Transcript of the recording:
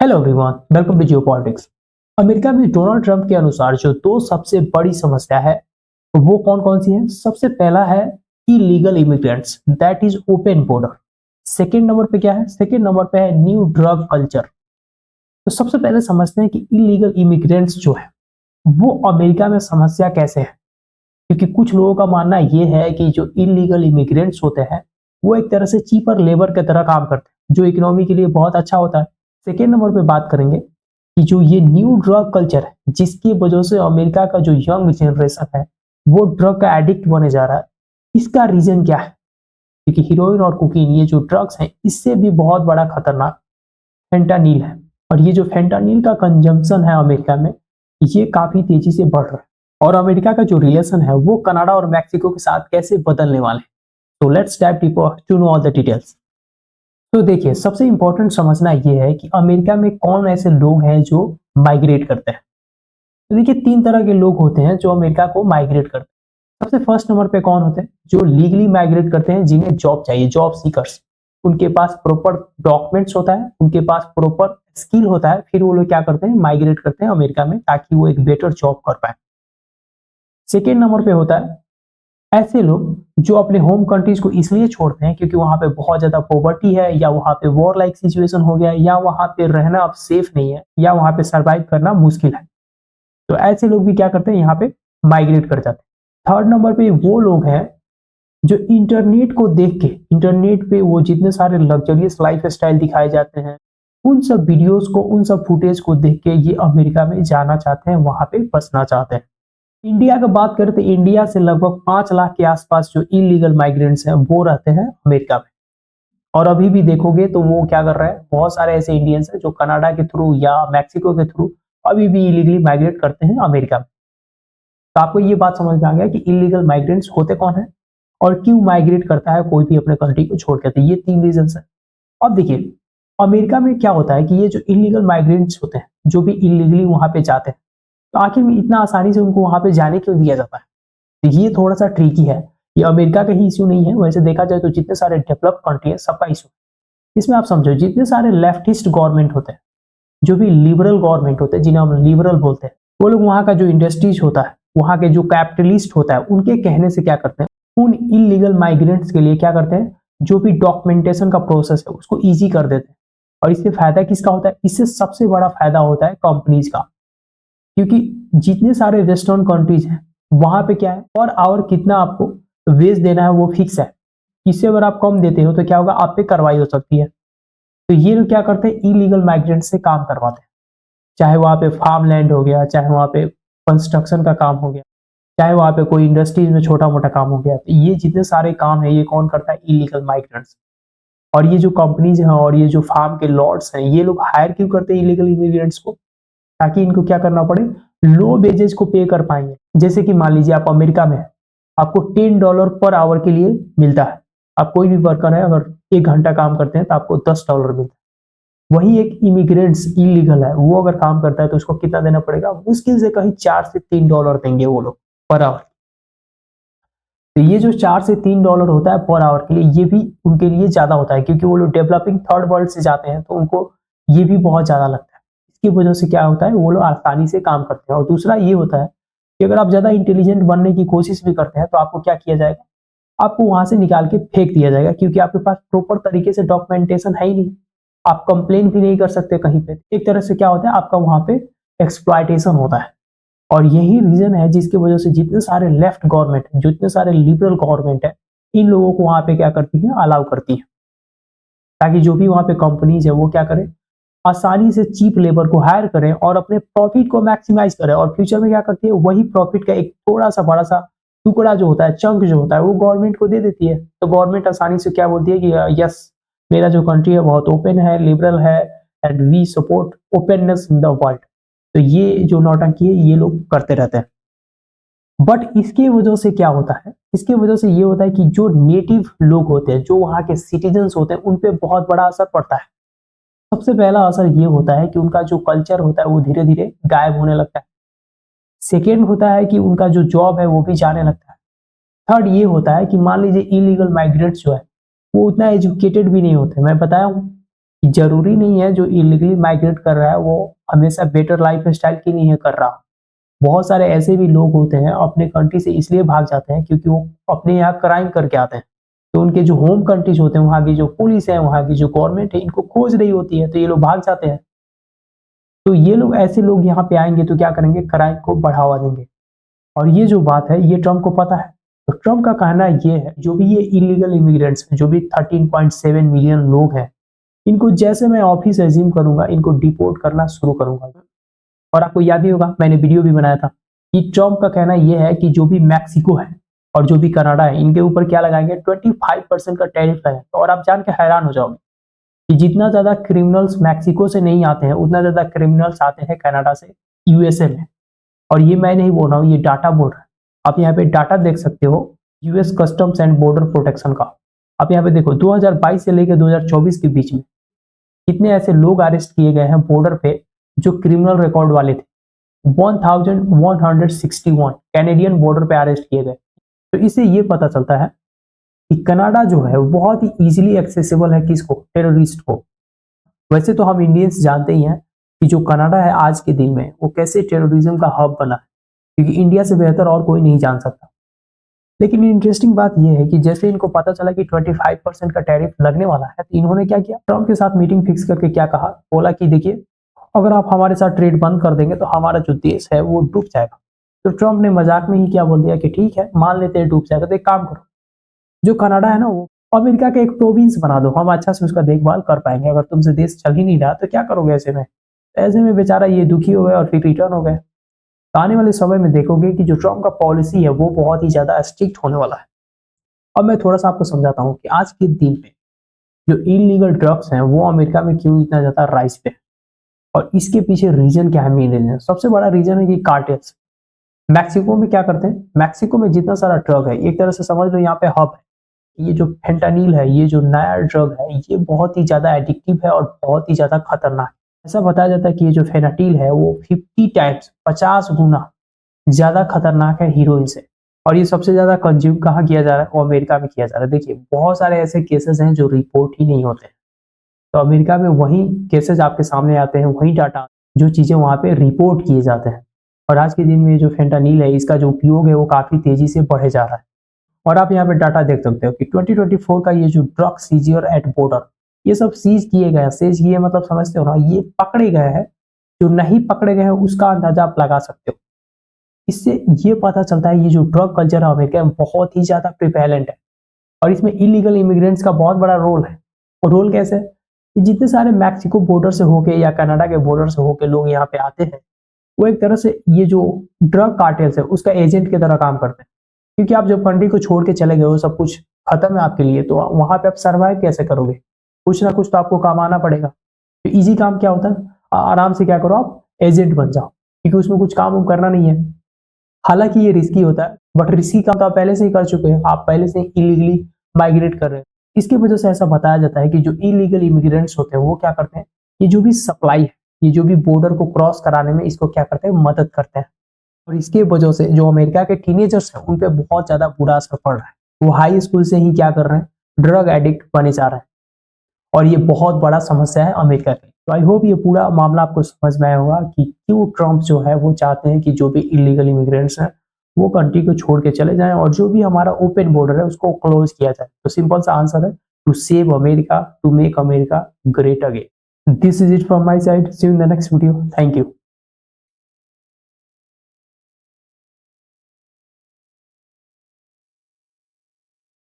Hello everyone, welcome to geopolitics. America में Donald Trump के अनुसार जो दो सबसे बड़ी समस्या है वो कौन कौन सी है। सबसे पहला है illegal immigrants, that is open border. Second number पे क्या है? सेकेंड नंबर पे है न्यू ड्रग कल्चर। तो सबसे पहले समझते हैं कि इलीगल इमिग्रेंट्स जो है वो अमेरिका में समस्या कैसे है। क्योंकि कुछ लोगों का मानना ये है कि जो इलीगल इमिग्रेंट्स होते हैं वो एक तरह से चीपर लेबर की तरह काम करते हैं, जो इकोनॉमी के लिए बहुत अच्छा होता है। सेकेंड नंबर पे बात करेंगे कि जो ये न्यू ड्रग कल्चर है जिसकी वजह से अमेरिका का जो यंग जनरेशन है वो ड्रग का एडिक्ट बने जा रहा है, इसका रीजन क्या है? क्योंकि हीरोइन और कोकीन ये जो ड्रग्स हैं इससे भी बहुत बड़ा खतरनाक फेंटानिल है। और ये जो फेंटानिल का कंजम्पशन है अमेरिका में ये काफी तेजी से बढ़ रहा है। और अमेरिका का जो रिलेशन है वो कनाडा और मैक्सिको के साथ कैसे बदलने वाले हैं। तो let's dive deeper to know all the details. तो देखिए, सबसे इंपॉर्टेंट समझना ये है कि अमेरिका में कौन ऐसे लोग हैं जो माइग्रेट करते हैं। तो देखिए, तीन तरह के लोग होते हैं जो अमेरिका को माइग्रेट करते हैं। सबसे फर्स्ट नंबर पे कौन होते हैं? जो लीगली माइग्रेट करते हैं, जिन्हें जॉब चाहिए, जॉब सीकर्स। उनके पास प्रॉपर डॉक्यूमेंट्स होता है, उनके पास प्रॉपर स्किल होता है, फिर वो लोग क्या करते हैं, माइग्रेट करते हैं अमेरिका में ताकि वो एक बेटर जॉब कर पाए। सेकेंड नंबर पे होता है ऐसे लोग जो अपने होम कंट्रीज को इसलिए छोड़ते हैं क्योंकि वहां पे बहुत ज्यादा पॉवर्टी है, या वहां पे वॉर लाइक सिचुएशन हो गया, या वहां पे रहना अब सेफ नहीं है, या वहां पे सरवाइव करना मुश्किल है। तो ऐसे लोग भी क्या करते हैं, यहाँ पे माइग्रेट कर जाते हैं। थर्ड नंबर पे वो लोग हैं जो इंटरनेट को देख के, इंटरनेट पे वो जितने सारे लग्जरियस लाइफ स्टाइल दिखाए जाते हैं उन सब वीडियोस को, उन सब फुटेज को देख के ये अमेरिका में जाना चाहते हैं, वहां पे बसना चाहते हैं। इंडिया का बात करें तो इंडिया से लगभग 5 लाख के आसपास जो इलीगल माइग्रेंट्स हैं वो रहते हैं अमेरिका में। और अभी भी देखोगे तो वो क्या कर रहे हैं, बहुत सारे ऐसे इंडियंस हैं जो कनाडा के थ्रू या मैक्सिको के थ्रू अभी भी इलीगली माइग्रेट करते हैं अमेरिका में। तो आपको ये बात समझ में आ गया कि इलीगल माइग्रेंट्स होते कौन है और क्यों माइग्रेट करता है कोई भी अपने कंट्री को छोड़ के। तो ये तीन रीजन है। अब देखिए, अमेरिका में क्या होता है कि ये जो इलीगल माइग्रेंट्स होते हैं, जो भी इलीगली वहां पे जाते हैं, तो आखिर में इतना आसानी से उनको वहां पे जाने क्यों दिया जाता है? तो ये थोड़ा सा ट्रिकी है। ये अमेरिका का ही इश्यू नहीं है, वैसे देखा जाए तो जितने सारे डेवलप कंट्री है सबका इशू। इसमें आप समझो, जितने सारे लेफ्टिस्ट गवर्नमेंट होते हैं, जो भी लिबरल गवर्नमेंट होते हैं जिन्हें हम लिबरल बोलते हैं, वो लोग वहां का जो इंडस्ट्रीज होता है, वहां के जो कैपिटलिस्ट होता है, उनके कहने से क्या करते हैं, उन इलीगल माइग्रेंट्स के लिए क्या करते हैं, जो भी डॉक्यूमेंटेशन का प्रोसेस है उसको ईजी कर देते हैं। और इससे फायदा किसका होता है? इससे सबसे बड़ा फायदा होता है कंपनीज का। क्योंकि जितने सारे वेस्टर्न कंट्रीज हैं वहां पे क्या है, पर आवर कितना आपको वेज देना है वो फिक्स है। इससे अगर आप कम देते हो तो क्या होगा, आप पे कार्रवाई हो सकती है। तो ये लोग क्या करते हैं, इलीगल माइग्रेंट से काम करवाते हैं। चाहे वहां पे फार्म लैंड हो गया, चाहे वहां पे कंस्ट्रक्शन का काम हो गया, चाहे वहां पे कोई इंडस्ट्रीज में छोटा मोटा काम हो गया। तो ये जितने सारे काम है ये कौन करता है? Illegal migrants. और ये जो कंपनीज हैं और ये जो फार्म के लॉर्ड्स हैं, ये लोग हायर क्यों करते हैं इलीगल इमिग्रेंट्स को? ताकि इनको क्या करना पड़े, लो वेजेस को पे कर पाएंगे। जैसे कि मान लीजिए आप अमेरिका में है, आपको $10 पर आवर के लिए मिलता है। आप कोई भी वर्कर है, अगर 1 घंटा काम करते हैं तो आपको $10 मिलता है। वही एक इमिग्रेंट्स इलीगल है, वो अगर काम करता है तो उसको कितना देना पड़ेगा? मुश्किल से कहीं $4 से $3 देंगे वो लोग पर आवर। तो ये जो $4 से $3 होता है पर आवर के लिए, ये भी उनके लिए ज्यादा होता है क्योंकि वो लोग डेवलपिंग थर्ड वर्ल्ड से जाते हैं, तो उनको ये भी बहुत ज्यादा लगता है। इसकी वजह से क्या होता है, वो लोग आसानी से काम करते हैं। और दूसरा ये होता है कि अगर आप ज्यादा इंटेलिजेंट बनने की कोशिश भी करते हैं तो आपको क्या किया जाएगा, आपको वहां से निकाल के फेंक दिया जाएगा, क्योंकि आपके पास प्रॉपर तरीके से डॉक्यूमेंटेशन है ही नहीं। आप कंप्लेन भी नहीं कर सकते कहीं पे। एक तरह से क्या होता है, आपका वहां पे एक्सप्लॉयटेशन होता है। और यही रीजन है जिसकी वजह से जितने सारे लेफ्ट गवर्नमेंट है, जितने सारे लिबरल गवर्नमेंट है, इन लोगों को वहां पे क्या करती है, अलाउ करती है, ताकि जो भी वहां पे कंपनीज है वो क्या करें, आसानी से चीप लेबर को हायर करें और अपने प्रॉफिट को मैक्सिमाइज करें। और फ्यूचर में क्या करती है, वही प्रॉफिट का एक थोड़ा सा बड़ा सा टुकड़ा जो होता है, चंक जो होता है, वो गवर्नमेंट को दे देती है। तो गवर्नमेंट आसानी से क्या बोलती है कि यस, मेरा जो कंट्री है बहुत ओपन है, लिबरल है, and we support openness in the world. तो ये जो नौटंकी है ये लोग करते रहते हैं। बट इसकी वजह से क्या होता है, इसकी वजह से ये होता है कि जो नेटिव लोग होते हैं, जो वहाँ के सिटीजन्स होते हैं, उन पे बहुत बड़ा असर पड़ता है। सबसे पहला असर ये होता है कि उनका जो कल्चर होता है वो धीरे धीरे गायब होने लगता है। सेकेंड होता है कि उनका जो जॉब है वो भी जाने लगता है। थर्ड ये होता है कि मान लीजिए इलीगल माइग्रेंट्स जो है वो उतना एजुकेटेड भी नहीं होते। मैं बताया हूँ जरूरी नहीं है जो इलीगली माइग्रेट कर रहा है वो हमेशा बेटर लाइफ स्टाइल की नहीं है कर रहा। बहुत सारे ऐसे भी लोग होते हैं अपने कंट्री से इसलिए भाग जाते हैं क्योंकि वो अपने यहाँ क्राइम करके आते हैं। तो उनके जो होम कंट्रीज होते हैं, वहाँ की जो पुलिस है, वहाँ की जो गवर्नमेंट है, इनको खोज रही होती है, तो ये लोग भाग जाते हैं। तो ये लोग, ऐसे लोग यहाँ पे आएंगे तो क्या करेंगे, क्राइम को बढ़ावा देंगे। और ये जो बात है ये ट्रम्प को पता है। तो ट्रम्प का कहना ये है, जो भी ये इलीगल इमिग्रेंट्स जो भी 13.7 मिलियन लोग हैं, इनको जैसे मैं ऑफिस एज्यूम करूंगा, इनको डिपोर्ट करना शुरू करूंगा। और आपको याद ही होगा, मैंने वीडियो भी बनाया था कि ट्रम्प का कहना यह है कि जो भी मैक्सिको है और जो भी कनाडा है, इनके ऊपर क्या लगाएंगे, 25% का टैरिफ लगाएंगे। और आप जान के हैरान हो जाओगे कि जितना ज्यादा क्रिमिनल्स मैक्सिको से नहीं आते हैं, उतना ज्यादा क्रिमिनल्स आते हैं कनाडा से यूएसए में। और ये मैं नहीं बोल रहा हूँ, ये डाटा बोल रहा है। आप यहाँ पे डाटा देख सकते हो US customs and border protection का। आप यहाँ पे देखो 2022 से लेकर 2024 के बीच में कितने ऐसे लोग अरेस्ट किए गए हैं बॉर्डर पे जो क्रिमिनल रिकॉर्ड वाले थे। 1161 कैनेडियन बॉर्डर पे अरेस्ट किए गए। तो इससे ये पता चलता है कि कनाडा जो है बहुत ही इजीली एक्सेसिबल है किसको, टेररिस्ट को। वैसे तो हम इंडियंस जानते ही हैं कि जो कनाडा है आज के दिन में वो कैसे टेररिज्म का हब बना है, क्योंकि इंडिया से बेहतर और कोई नहीं जान सकता। लेकिन इंटरेस्टिंग बात यह है कि जैसे इनको पता चला कि 25% का टैरिफ लगने वाला है, तो इन्होंने क्या किया, ट्रम्प के साथ मीटिंग फिक्स करके क्या कहा, बोला कि देखिए अगर आप हमारे साथ ट्रेड बंद कर देंगे तो हमारा जो देश है वो डूब जाएगा। तो ट्रम्प ने मजाक में ही क्या बोल दिया कि ठीक है, मान लेते हैं डूब जाएगा, तो एक काम करो, जो कनाडा है ना वो अमेरिका का एक प्रोविंस बना दो, हम अच्छा से उसका देखभाल कर पाएंगे। अगर तुमसे देश चल ही नहीं रहा तो क्या करोगे ऐसे में। ऐसे में बेचारा ये दुखी हो गए और फिर रिटर्न हो गए। आने वाले समय में देखोगे कि जो ट्रम्प का पॉलिसी है वो बहुत ही ज्यादा स्ट्रिक्ट होने वाला है। अब मैं थोड़ा सा आपको समझाता हूँ कि आज के दिन में जो इलीगल ड्रग्स हैं वो अमेरिका में क्यों इतना ज्यादा राइज पे है और इसके पीछे रीजन क्या है। मेन रीजन, सबसे बड़ा रीजन है कि कार्टेल्स। मैक्सिको में क्या करते हैं, मैक्सिको में जितना सारा ड्रग है, एक तरह से समझ लो यहाँ पे हब है। ये जो फेंटानिल है, ये जो नया ड्रग है, ये बहुत ही ज्यादा एडिक्टिव है और बहुत ही ज्यादा खतरनाक है। ऐसा बताया जाता है कि ये जो फेनाटिल है वो 50 टाइम्स 50 गुना ज्यादा खतरनाक है हीरोइन से। और ये सबसे ज्यादा कंज्यूम कहाँ किया जा रहा है, वो अमेरिका में किया जा रहा है। देखिए बहुत सारे ऐसे केसेस हैं जो रिपोर्ट ही नहीं होते, तो अमेरिका में वही केसेस आपके सामने आते हैं, वही डाटा, जो चीजें वहां पे रिपोर्ट किए जाते हैं। और आज के दिन में जो फेंटानिल है, इसका जो उपयोग है वो काफी तेजी से बढ़े जा रहा है। और आप यहाँ पे डाटा देख सकते हो कि 2024 का ये जो ड्रग सीजियर एट बॉर्डर, ये सब सीज किए गए, सीज किए मतलब समझते हो ना, ये पकड़े गए हैं। जो नहीं पकड़े गए हैं उसका अंदाजा आप लगा सकते हो। इससे ये पता चलता है ये जो ड्रग कल्चर है अमेरिका में बहुत ही ज्यादा प्रिवेलेंट है और इसमें इलीगल इमिग्रेंट्स का बहुत बड़ा रोल है। और रोल कैसे है कि जितने सारे मैक्सिको बॉर्डर से होके या कनाडा के बॉर्डर से होके लोग यहाँ पे आते हैं, वो एक तरह से ये जो ड्रग कार्टेल्स है उसका एजेंट की तरह काम करते हैं। क्योंकि आप जब कंट्री को छोड़ के चले गए हो, सब कुछ खत्म है आपके लिए, तो वहां पे आप सर्वाइव कैसे करोगे, कुछ ना कुछ तो आपको कमाना पड़ेगा। तो इजी काम क्या होता है, आराम से क्या करो, आप एजेंट बन जाओ, क्योंकि उसमें कुछ काम करना नहीं है। हालांकि ये रिस्की होता है, बट रिस्की काम तो आप पहले से ही कर चुके हैं, आप पहले से इलीगली माइग्रेट कर रहे हैं। इसकी वजह से ऐसा बताया जाता है कि जो इलीगल इमिग्रेंट्स होते हैं वो क्या करते हैं, ये जो भी सप्लाई है, ये जो भी बॉर्डर को क्रॉस कराने में इसको क्या करते हैं, मदद करते हैं। और इसके वजह से जो अमेरिका के टीनेजर्स हैं उन पे बहुत ज्यादा बुरा असर पड़ रहा है। वो हाई स्कूल से ही क्या कर रहे हैं, ड्रग एडिक्ट बने जा रहे हैं। और ये बहुत बड़ा समस्या है अमेरिका की। तो आई होप ये पूरा मामला आपको समझ में आया होगा कि क्यों ट्रम्प जो है वो चाहते हैं कि जो भी इलीगल इमिग्रेंट्स हैं वो कंट्री को छोड़ के चले जाएं और जो भी हमारा ओपन बॉर्डर है उसको क्लोज किया जाए। तो सिंपल सा आंसर है, to save America, to make America great again. This is it from my side, see you in the next video, thank you.